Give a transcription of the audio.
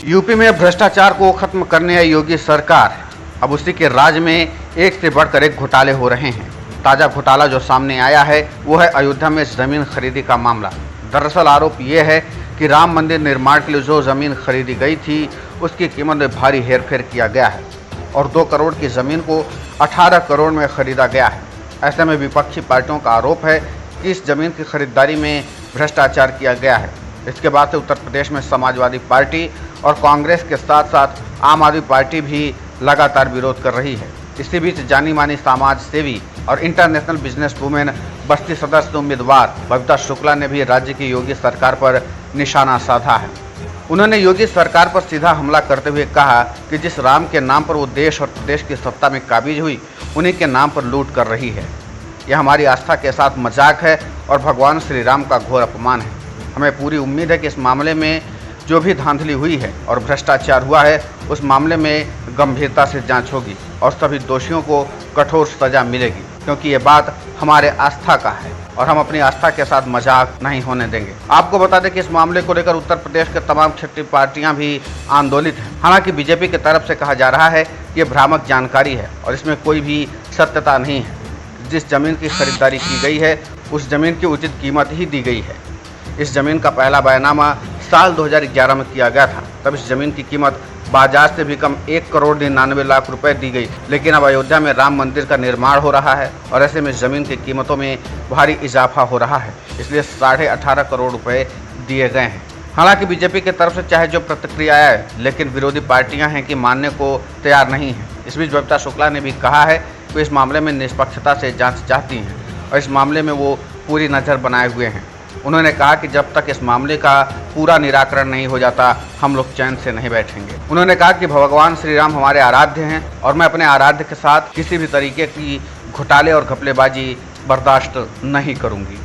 UP में भ्रष्टाचार को खत्म करने आई योगी सरकार, अब उसी के राज में एक से बढ़कर एक घोटाले हो रहे हैं। ताज़ा घोटाला जो सामने आया है वो है अयोध्या में ज़मीन खरीदी का मामला। दरअसल आरोप ये है कि राम मंदिर निर्माण के लिए जो ज़मीन खरीदी गई थी उसकी कीमत में भारी हेरफेर किया गया है और 2 करोड़ की ज़मीन को 18 करोड़ में खरीदा गया है। ऐसे में विपक्षी पार्टियों का आरोप है कि इस ज़मीन की खरीदारी में भ्रष्टाचार किया गया है। इसके बाद से उत्तर प्रदेश में समाजवादी पार्टी और कांग्रेस के साथ साथ आम आदमी पार्टी भी लगातार विरोध कर रही है। इसी बीच जानी मानी समाज सेवी और इंटरनेशनल बिजनेस वुमेन बस्ती सदस्य उम्मीदवार बबीता शुक्ला ने भी राज्य की योगी सरकार पर निशाना साधा है। उन्होंने योगी सरकार पर सीधा हमला करते हुए कहा कि जिस राम के नाम पर वो देश और प्रदेश की सत्ता में काबिज हुई, उन्हीं के नाम पर लूट कर रही है। यह हमारी आस्था के साथ मजाक है और भगवान श्री राम का घोर अपमान है। हमें पूरी उम्मीद है कि इस मामले में जो भी धांधली हुई है और भ्रष्टाचार हुआ है उस मामले में गंभीरता से जांच होगी और सभी दोषियों को कठोर सजा मिलेगी, क्योंकि ये बात हमारे आस्था का है और हम अपनी आस्था के साथ मजाक नहीं होने देंगे। आपको बता दें कि इस मामले को लेकर उत्तर प्रदेश के तमाम क्षेत्रीय पार्टियां भी आंदोलित हैं। हालांकि बीजेपी की तरफ से कहा जा रहा है कि ये भ्रामक जानकारी है और इसमें कोई भी सत्यता नहीं है। जिस जमीन की खरीदारी की गई है उस जमीन की उचित कीमत ही दी गई है। इस जमीन का पहला बयानामा साल 2011 में किया गया था। तब इस जमीन की कीमत बाजार से भी कम 1 करोड़ 99 लाख रुपए दी गई। लेकिन अब अयोध्या में राम मंदिर का निर्माण हो रहा है और ऐसे में जमीन की कीमतों में भारी इजाफा हो रहा है, इसलिए 18.5 करोड़ रुपए दिए गए हैं। हालांकि बीजेपी की तरफ से चाहे जो प्रतिक्रिया है, लेकिन विरोधी पार्टियां हैं कि मानने को तैयार नहीं है। इस बीच बबीता शुक्ला ने भी कहा है कि इस मामले में निष्पक्षता से जाँच चाहती हैं और इस मामले में वो पूरी नज़र बनाए हुए हैं। उन्होंने कहा कि जब तक इस मामले का पूरा निराकरण नहीं हो जाता हम लोग चैन से नहीं बैठेंगे। उन्होंने कहा कि भगवान श्री राम हमारे आराध्य हैं और मैं अपने आराध्य के साथ किसी भी तरीके की घोटाले और घपलेबाजी बर्दाश्त नहीं करूंगी।